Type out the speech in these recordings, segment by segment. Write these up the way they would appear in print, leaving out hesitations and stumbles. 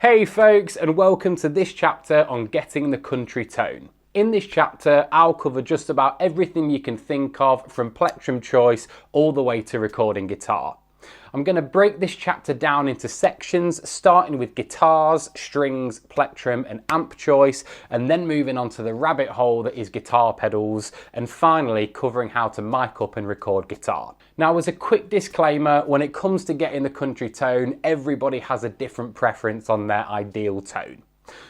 Hey folks, and welcome to this chapter on getting the country tone. In this chapter, I'll cover just about everything you can think of, from plectrum choice all the way to recording guitar. I'm going to break this chapter down into sections, starting with guitars, strings, plectrum and amp choice, and then moving on to the rabbit hole that is guitar pedals, and finally covering how to mic up and record guitar. Now, as a quick disclaimer, when it comes to getting the country tone, everybody has a different preference on their ideal tone.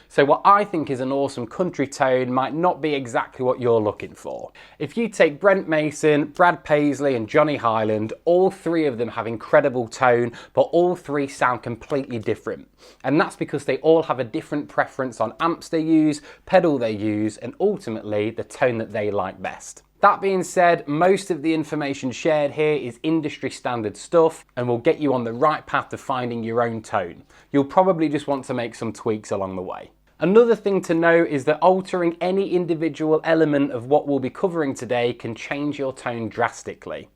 So what I think is an awesome country tone might not be exactly what you're looking for. If you take Brent Mason, Brad Paisley and Johnny Highland, all three of them have incredible tone, but all three sound completely different. And that's because they all have a different preference on amps they use, pedal they use, and ultimately the tone that they like best. That being said, most of the information shared here is industry standard stuff and will get you on the right path to finding your own tone. You'll probably just want to make some tweaks along the way. Another thing to know is that altering any individual element of what we'll be covering today can change your tone drastically.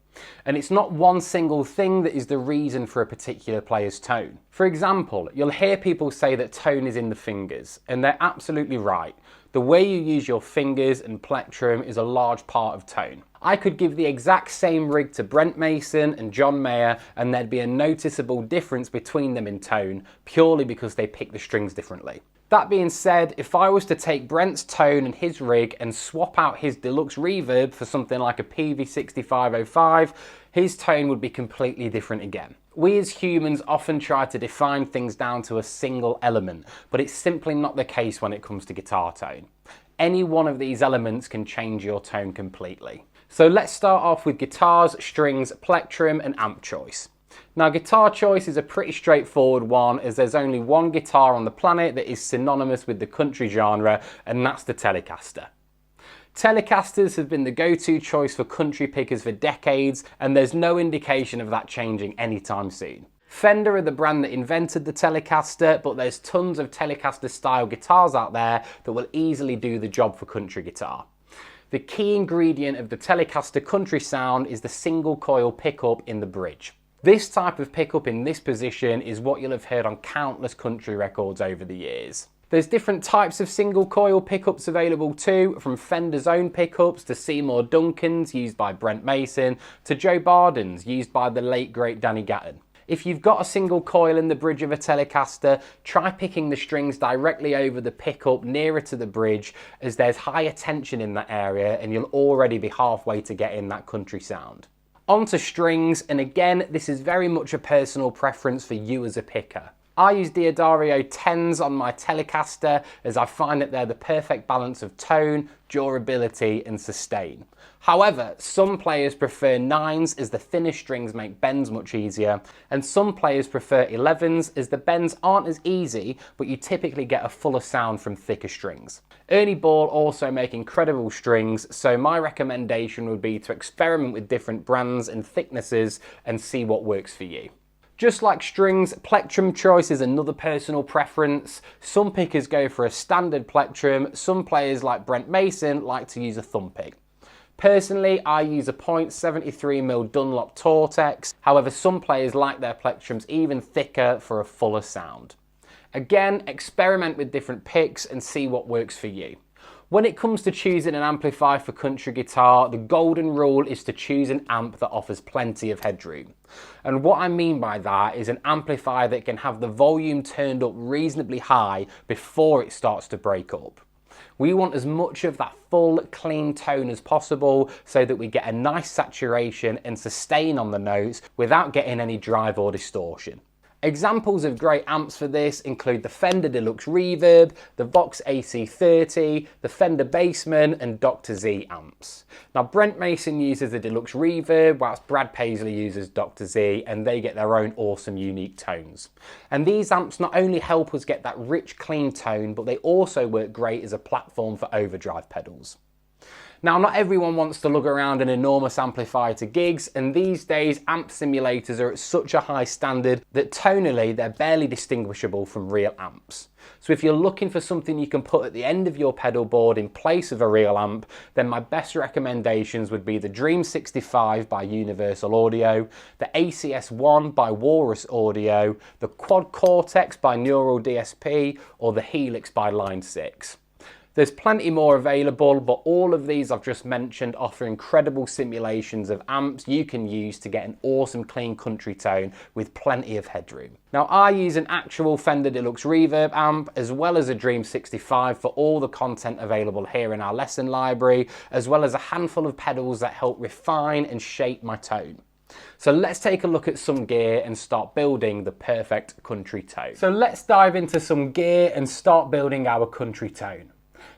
And it's not one single thing that is the reason for a particular player's tone. For example, you'll hear people say that tone is in the fingers, and they're absolutely right. The way you use your fingers and plectrum is a large part of tone. I could give the exact same rig to Brent Mason and John Mayer and there'd be a noticeable difference between them in tone, purely because they pick the strings differently. That being said, if I was to take Brent's tone and his rig and swap out his deluxe reverb for something like a PV6505, his tone would be completely different again. We as humans often try to define things down to a single element, but it's simply not the case when it comes to guitar tone. Any one of these elements can change your tone completely. So let's start off with guitars, strings, plectrum and amp choice. Now, guitar choice is a pretty straightforward one, as there's only one guitar on the planet that is synonymous with the country genre, and that's the Telecaster. Telecasters have been the go-to choice for country pickers for decades, and there's no indication of that changing anytime soon. Fender are the brand that invented the Telecaster, but there's tons of Telecaster style guitars out there that will easily do the job for country guitar. The key ingredient of the Telecaster country sound is the single coil pickup in the bridge. This type of pickup in this position is what you'll have heard on countless country records over the years. There's different types of single coil pickups available too, from Fender's own pickups to Seymour Duncan's used by Brent Mason to Joe Barden's used by the late great Danny Gatton. If you've got a single coil in the bridge of a Telecaster, try picking the strings directly over the pickup nearer to the bridge, as there's higher tension in that area and you'll already be halfway to getting that country sound. On to strings, and again, this is very much a personal preference for you as a picker. I use Diodario 10s on my Telecaster, as I find that they're the perfect balance of tone, durability and sustain. However, some players prefer 9s, as the thinner strings make bends much easier, and some players prefer 11s, as the bends aren't as easy, but you typically get a fuller sound from thicker strings. Ernie Ball also make incredible strings, so my recommendation would be to experiment with different brands and thicknesses and see what works for you. Just like strings, plectrum choice is another personal preference. Some pickers go for a standard plectrum, some players like Brent Mason like to use a thumb pick. Personally, I use a .73mm Dunlop Tortex, however some players like their plectrums even thicker for a fuller sound. Again, experiment with different picks and see what works for you. When it comes to choosing an amplifier for country guitar, the golden rule is to choose an amp that offers plenty of headroom. And what I mean by that is an amplifier that can have the volume turned up reasonably high before it starts to break up. We want as much of that full, clean tone as possible so that we get a nice saturation and sustain on the notes without getting any drive or distortion. Examples of great amps for this include the Fender Deluxe Reverb, the Vox AC30, the Fender Bassman and Dr. Z amps. Now, Brent Mason uses the Deluxe Reverb, whilst Brad Paisley uses Dr. Z, and they get their own awesome unique tones. And these amps not only help us get that rich clean tone, but they also work great as a platform for overdrive pedals. Now, not everyone wants to lug around an enormous amplifier to gigs, and these days amp simulators are at such a high standard that tonally they're barely distinguishable from real amps. So if you're looking for something you can put at the end of your pedal board in place of a real amp, then my best recommendations would be the Dream 65 by Universal Audio, the ACS1 by Walrus Audio, the Quad Cortex by Neural DSP, or the Helix by Line 6. There's plenty more available, but all of these I've just mentioned offer incredible simulations of amps you can use to get an awesome clean country tone with plenty of headroom. Now, I use an actual Fender Deluxe reverb amp as well as a Dream 65 for all the content available here in our lesson library, as well as a handful of pedals that help refine and shape my tone. So let's take a look at some gear and start building the perfect country tone. So let's dive into some gear and start building our country tone.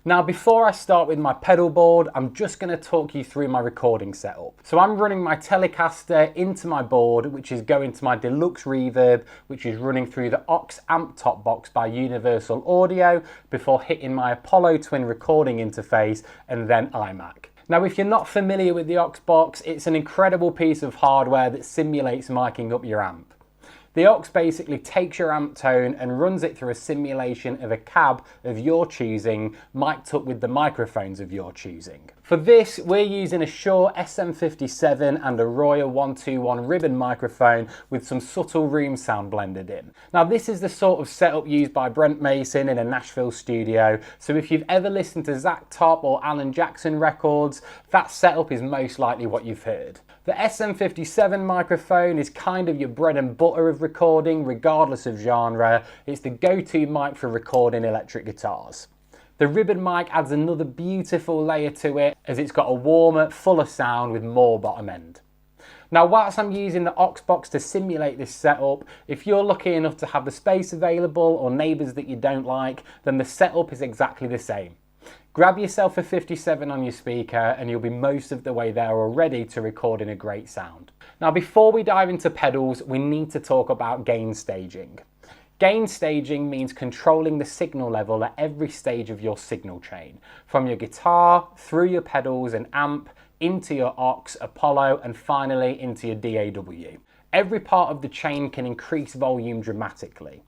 Now, before I start with my pedal board, I'm just going to talk you through my recording setup. So I'm running my Telecaster into my board, which is going to my Deluxe reverb, which is running through the aux amp top box by Universal Audio before hitting my Apollo Twin recording interface and then iMac. Now, if you're not familiar with the aux box, it's an incredible piece of hardware that simulates miking up your amp. The aux basically takes your amp tone and runs it through a simulation of a cab of your choosing, mic'd up with the microphones of your choosing. For this, we're using a Shure SM57 and a Royer 121 ribbon microphone with some subtle room sound blended in. Now, this is the sort of setup used by Brent Mason in a Nashville studio, so if you've ever listened to Zach Top or Alan Jackson records, that setup is most likely what you've heard. The SM57 microphone is kind of your bread and butter of recording, regardless of genre. It's the go-to mic for recording electric guitars. The ribbon mic adds another beautiful layer to it, as it's got a warmer, fuller sound with more bottom end. Now, whilst I'm using the aux box to simulate this setup, if you're lucky enough to have the space available or neighbours that you don't like, then the setup is exactly the same. Grab yourself a 57 on your speaker and you'll be most of the way there already to recording a great sound. Now, before we dive into pedals, we need to talk about gain staging. Gain staging means controlling the signal level at every stage of your signal chain, from your guitar, through your pedals and amp, into your aux, Apollo, and finally into your DAW. Every part of the chain can increase volume dramatically.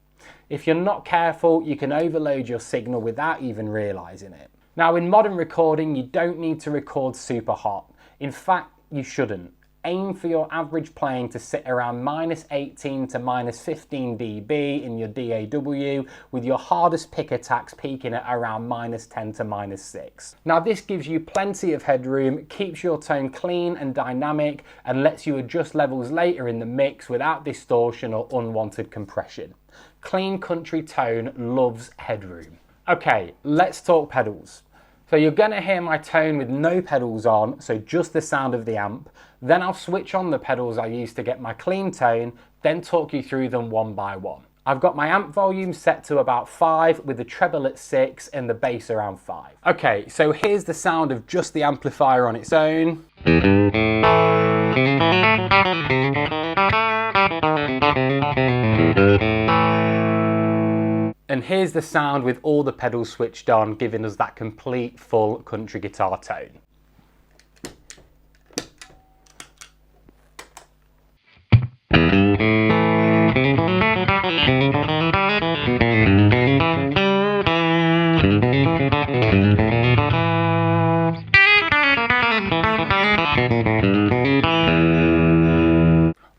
If you're not careful, you can overload your signal without even realizing it. Now, in modern recording, you don't need to record super hot. In fact, you shouldn't. Aim for your average playing to sit around -18 to -15 dB in your DAW, with your hardest pick attacks peaking at around -10 to -6. Now, this gives you plenty of headroom, keeps your tone clean and dynamic, and lets you adjust levels later in the mix without distortion or unwanted compression. Clean country tone loves headroom. Okay, let's talk pedals. So you're going to hear my tone with no pedals on, so just the sound of the amp. Then I'll switch on the pedals I use to get my clean tone, then talk you through them one by one. I've got my amp volume set to about 5 with the treble at 6 and the bass around 5. Okay, so here's the sound of just the amplifier on its own. And here's the sound with all the pedals switched on, giving us that complete full country guitar tone.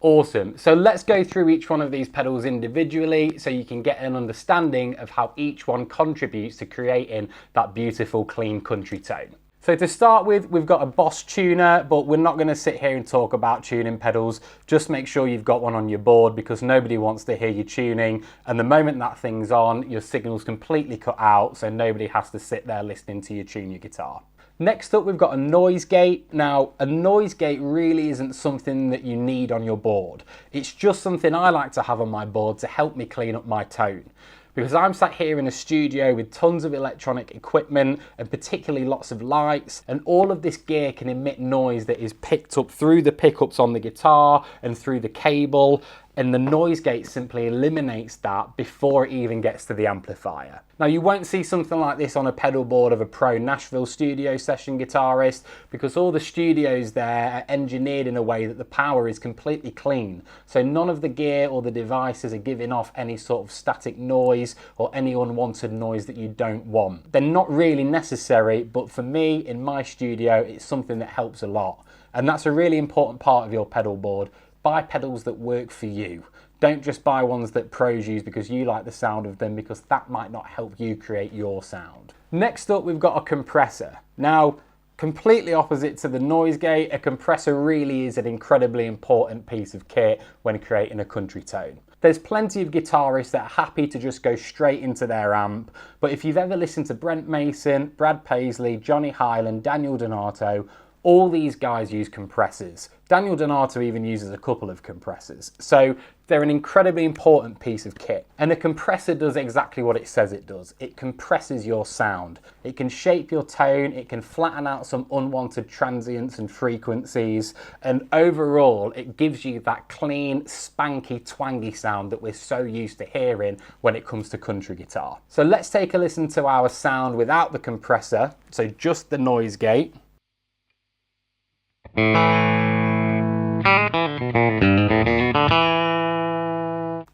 Awesome, so let's go through each one of these pedals individually so you can get an understanding of how each one contributes to creating that beautiful clean country tone. So to start with, we've got a Boss tuner, but we're not going to sit here and talk about tuning pedals. Just make sure you've got one on your board, because nobody wants to hear you tuning, and the moment that thing's on, your signal's completely cut out, so nobody has to sit there listening to you tune your guitar. Next up, we've got a noise gate. Now, a noise gate really isn't something that you need on your board. It's just something I like to have on my board to help me clean up my tone. Because I'm sat here in a studio with tons of electronic equipment and particularly lots of lights, and all of this gear can emit noise that is picked up through the pickups on the guitar and through the cable, and the noise gate simply eliminates that before it even gets to the amplifier. Now you won't see something like this on a pedal board of a pro Nashville studio session guitarist, because all the studios there are engineered in a way that the power is completely clean. So none of the gear or the devices are giving off any sort of static noise or any unwanted noise that you don't want. They're not really necessary, but for me, in my studio, it's something that helps a lot. And that's a really important part of your pedal board. Buy pedals that work for you. Don't just buy ones that pros use because you like the sound of them, because that might not help you create your sound. Next up, we've got a compressor. Now, completely opposite to the noise gate, a compressor really is an incredibly important piece of kit when creating a country tone. There's plenty of guitarists that are happy to just go straight into their amp, but if you've ever listened to Brent Mason, Brad Paisley, Johnny Hyland, Daniel Donato, all these guys use compressors. Daniel Donato even uses a couple of compressors. So they're an incredibly important piece of kit. And a compressor does exactly what it says it does. It compresses your sound. It can shape your tone, it can flatten out some unwanted transients and frequencies, and overall it gives you that clean, spanky, twangy sound that we're so used to hearing when it comes to country guitar. So let's take a listen to our sound without the compressor, so just the noise gate.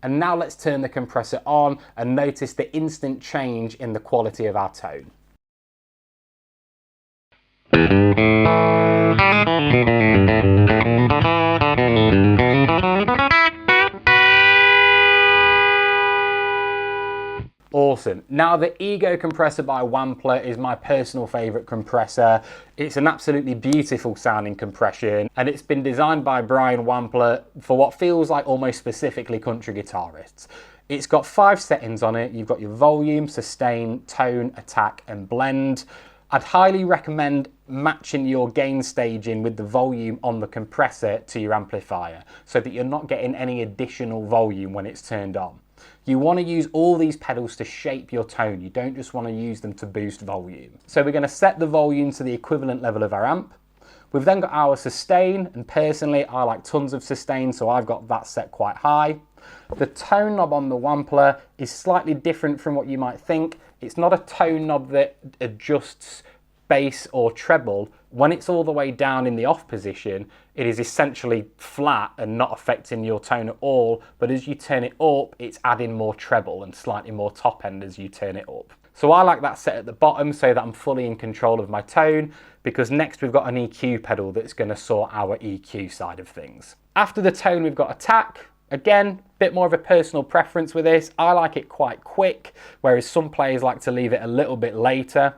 And now let's turn the compressor on and notice the instant change in the quality of our tone. Awesome. Now the Ego compressor by Wampler is my personal favourite compressor. It's an absolutely beautiful sounding compression, and it's been designed by Brian Wampler for what feels like almost specifically country guitarists. It's got 5 settings on it. You've got your volume, sustain, tone, attack and blend. I'd highly recommend matching your gain staging with the volume on the compressor to your amplifier so that you're not getting any additional volume when it's turned on. You want to use all these pedals to shape your tone. You don't just want to use them to boost volume. So we're going to set the volume to the equivalent level of our amp. We've then got our sustain, and personally I like tons of sustain, so I've got that set quite high. The tone knob on the Wampler is slightly different from what you might think. It's not a tone knob that adjusts bass or treble. When it's all the way down in the off position, it is essentially flat and not affecting your tone at all, but as you turn it up, it's adding more treble and slightly more top end as you turn it up. So I like that set at the bottom so that I'm fully in control of my tone, because next we've got an EQ pedal that's going to sort our EQ side of things. After the tone, we've got attack. Again, a bit more of a personal preference with this. I like it quite quick, whereas some players like to leave it a little bit later.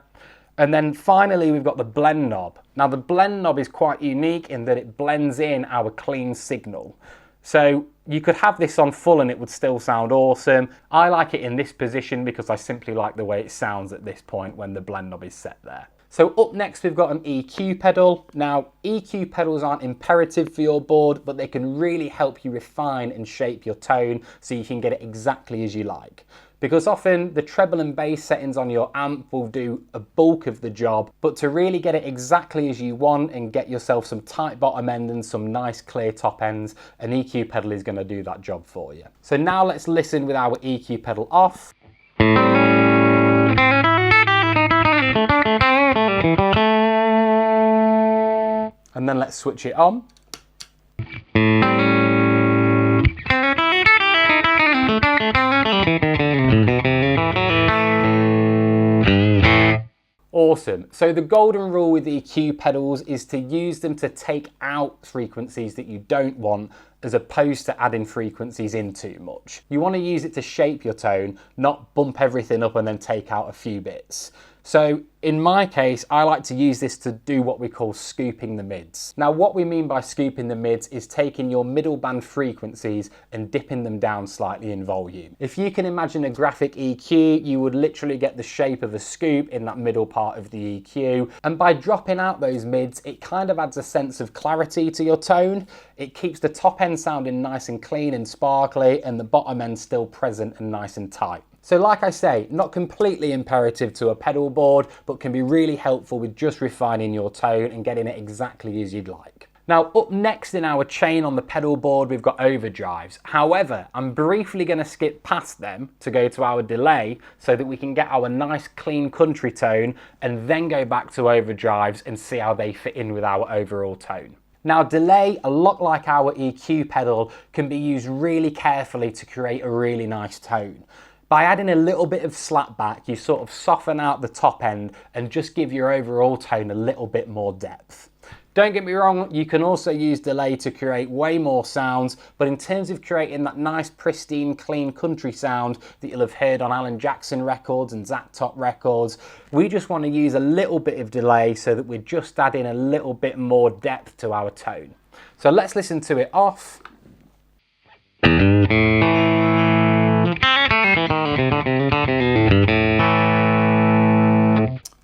And then finally, we've got the blend knob. Now the blend knob is quite unique in that it blends in our clean signal. So you could have this on full and it would still sound awesome. I like it in this position because I simply like the way it sounds at this point when the blend knob is set there. So up next, we've got an EQ pedal. Now, EQ pedals aren't imperative for your board, but they can really help you refine and shape your tone so you can get it exactly as you like. Because often the treble and bass settings on your amp will do a bulk of the job, but to really get it exactly as you want and get yourself some tight bottom end and some nice clear top ends, an EQ pedal is going to do that job for you. So now let's listen with our EQ pedal off. And then let's switch it on. Awesome. So the golden rule with EQ pedals is to use them to take out frequencies that you don't want, as opposed to adding frequencies in too much. You want to use it to shape your tone, not bump everything up and then take out a few bits. So in my case, I like to use this to do what we call scooping the mids. Now, what we mean by scooping the mids is taking your middle band frequencies and dipping them down slightly in volume. If you can imagine a graphic EQ, you would literally get the shape of a scoop in that middle part of the EQ. And by dropping out those mids, it kind of adds a sense of clarity to your tone. It keeps the top end sounding nice and clean and sparkly, and the bottom end still present and nice and tight. So like I say, not completely imperative to a pedal board, but can be really helpful with just refining your tone and getting it exactly as you'd like. Now up next in our chain on the pedal board we've got overdrives. However, I'm briefly going to skip past them to go to our delay so that we can get our nice clean country tone and then go back to overdrives and see how they fit in with our overall tone. Now delay, a lot like our EQ pedal, can be used really carefully to create a really nice tone. By adding a little bit of slapback, you sort of soften out the top end and just give your overall tone a little bit more depth. Don't get me wrong, you can also use delay to create way more sounds, but in terms of creating that nice pristine clean country sound that you'll have heard on Alan Jackson records and Zack Top records, we just want to use a little bit of delay so that we're just adding a little bit more depth to our tone. So let's listen to it off.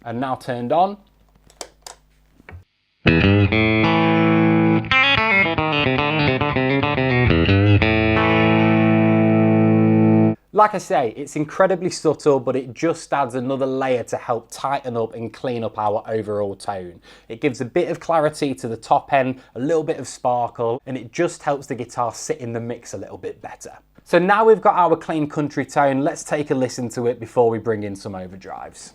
And now turned on. Like I say, it's incredibly subtle, but it just adds another layer to help tighten up and clean up our overall tone. It gives a bit of clarity to the top end, a little bit of sparkle, and it just helps the guitar sit in the mix a little bit better. So now we've got our clean country tone, let's take a listen to it before we bring in some overdrives.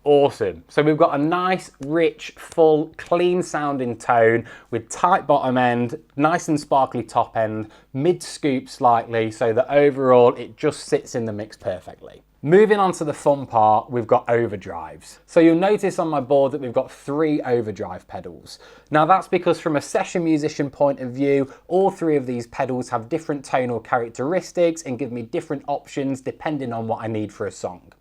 Awesome. So we've got a nice, rich, full, clean sounding tone with tight bottom end, nice and sparkly top end, mid scoop slightly, so that overall it just sits in the mix perfectly. Moving on to the fun part, we've got overdrives. So you'll notice on my board that we've got 3 overdrive pedals. Now that's because from a session musician point of view, all 3 of these pedals have different tonal characteristics and give me different options depending on what I need for a song.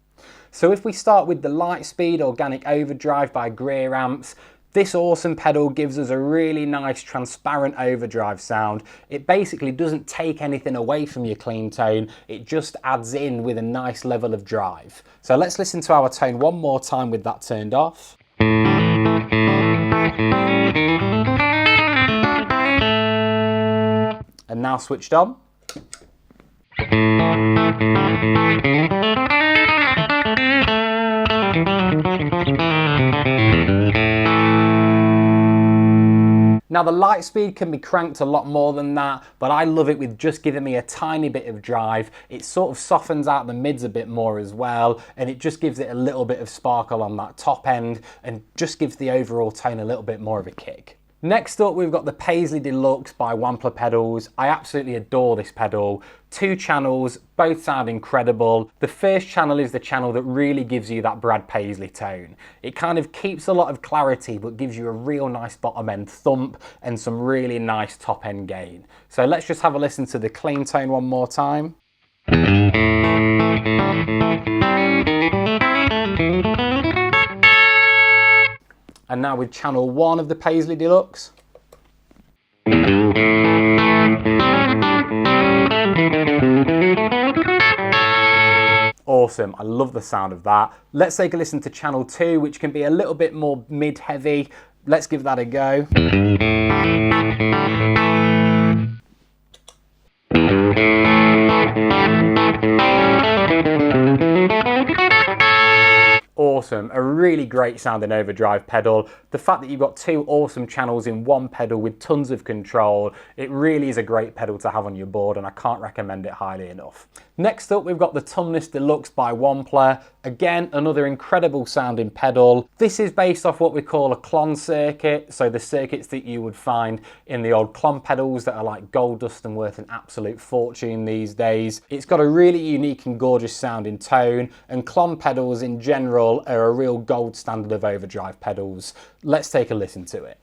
So if we start with the Lightspeed Organic Overdrive by Greer Amps, this awesome pedal gives us a really nice transparent overdrive sound. It basically doesn't take anything away from your clean tone, it just adds in with a nice level of drive. So let's listen to our tone one more time with that turned off. And now switched on. Now the Lightspeed can be cranked a lot more than that, but I love it with just giving me a tiny bit of drive. It sort of softens out the mids a bit more as well, and it just gives it a little bit of sparkle on that top end and just gives the overall tone a little bit more of a kick. Next up, we've got the Paisley Deluxe by Wampler Pedals. I absolutely adore this pedal. 2 channels, both sound incredible. The first channel is the channel that really gives you that Brad Paisley tone. It kind of keeps a lot of clarity, but gives you a real nice bottom end thump and some really nice top end gain. So let's just have a listen to the clean tone one more time. And now with channel 1 of the Paisley Deluxe. Awesome, I love the sound of that. Let's take a listen to channel 2, which can be a little bit more mid-heavy. Let's give that a go. Awesome, a really great sounding overdrive pedal. The fact that you've got 2 awesome channels in one pedal with tons of control, it really is a great pedal to have on your board, and I can't recommend it highly enough. Next up, we've got the Tumnus Deluxe by Wampler. Again, another incredible sounding pedal. This is based off what we call a clon circuit, so the circuits that you would find in the old clon pedals that are like gold dust and worth an absolute fortune these days. It's got a really unique and gorgeous sounding tone, and clon pedals in general are a real gold standard of overdrive pedals. Let's take a listen to it.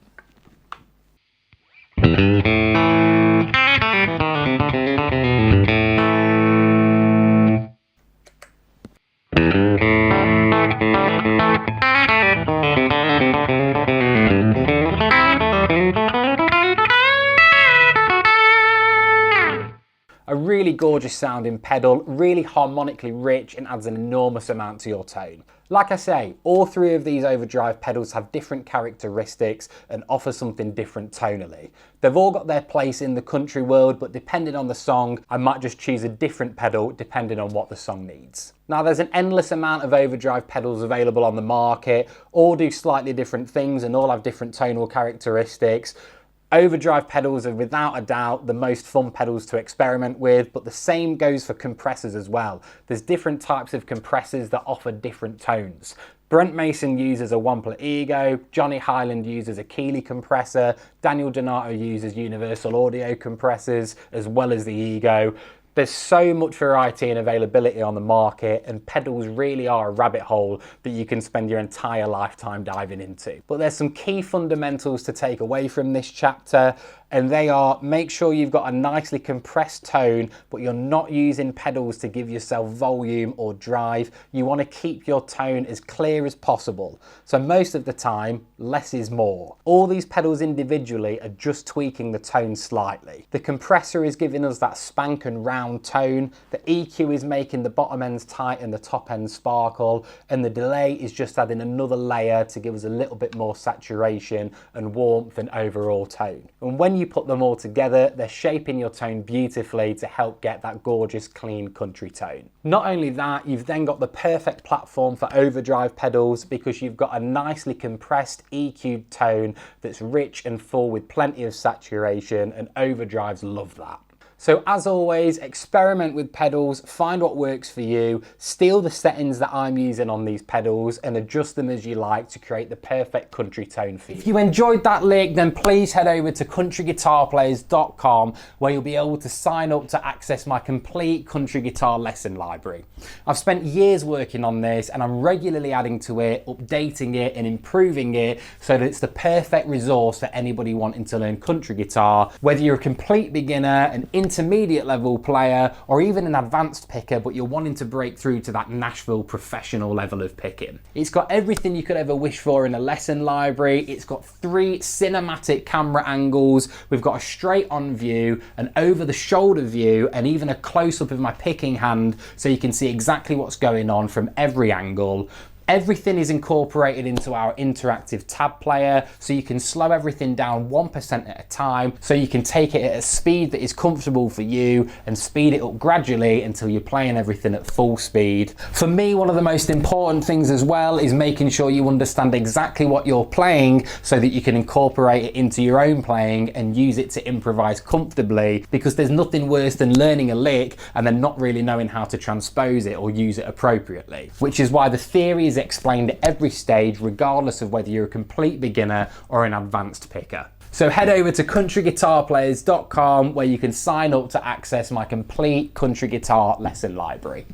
A really gorgeous sounding pedal, really harmonically rich and adds an enormous amount to your tone. Like I say, all three of these overdrive pedals have different characteristics and offer something different tonally. They've all got their place in the country world, but depending on the song, I might just choose a different pedal depending on what the song needs. Now, there's an endless amount of overdrive pedals available on the market, all do slightly different things and all have different tonal characteristics. Overdrive pedals are without a doubt the most fun pedals to experiment with, but the same goes for compressors as well. There's different types of compressors that offer different tones. Brent Mason uses a one-plate Ego, Johnny Highland uses a Keeley compressor, Daniel Donato uses universal audio compressors as well as the Ego. There's so much variety and availability on the market, and pedals really are a rabbit hole that you can spend your entire lifetime diving into. But there's some key fundamentals to take away from this chapter, and they are: make sure you've got a nicely compressed tone, but you're not using pedals to give yourself volume or drive. You want to keep your tone as clear as possible. So most of the time, less is more. All these pedals individually are just tweaking the tone slightly. The compressor is giving us that spank and round tone, the EQ is making the bottom ends tight and the top ends sparkle, and the delay is just adding another layer to give us a little bit more saturation and warmth and overall tone. And when you put them all together, they're shaping your tone beautifully to help get that gorgeous clean country tone. Not only that, you've then got the perfect platform for overdrive pedals because you've got a nicely compressed EQ'd tone that's rich and full with plenty of saturation, and overdrives love that. So as always, experiment with pedals, find what works for you, steal the settings that I'm using on these pedals and adjust them as you like to create the perfect country tone for you. If you enjoyed that link, then please head over to countryguitarplayers.com where you'll be able to sign up to access my complete country guitar lesson library. I've spent years working on this and I'm regularly adding to it, updating it and improving it so that it's the perfect resource for anybody wanting to learn country guitar, whether you're a complete beginner, an intermediate level player, or even an advanced picker, but you're wanting to break through to that Nashville professional level of picking. It's got everything you could ever wish for in a lesson library. It's got 3 cinematic camera angles. We've got a straight on view, an over the shoulder view, and even a close up of my picking hand so you can see exactly what's going on from every angle. Everything is incorporated into our interactive tab player, so you can slow everything down 1% at a time, so you can take it at a speed that is comfortable for you and speed it up gradually until you're playing everything at full speed. For me, one of the most important things as well is making sure you understand exactly what you're playing so that you can incorporate it into your own playing and use it to improvise comfortably, because there's nothing worse than learning a lick and then not really knowing how to transpose it or use it appropriately, which is why the theory is explained at every stage, regardless of whether you're a complete beginner or an advanced picker. So head over to countryguitarplayers.com where you can sign up to access my complete country guitar lesson library.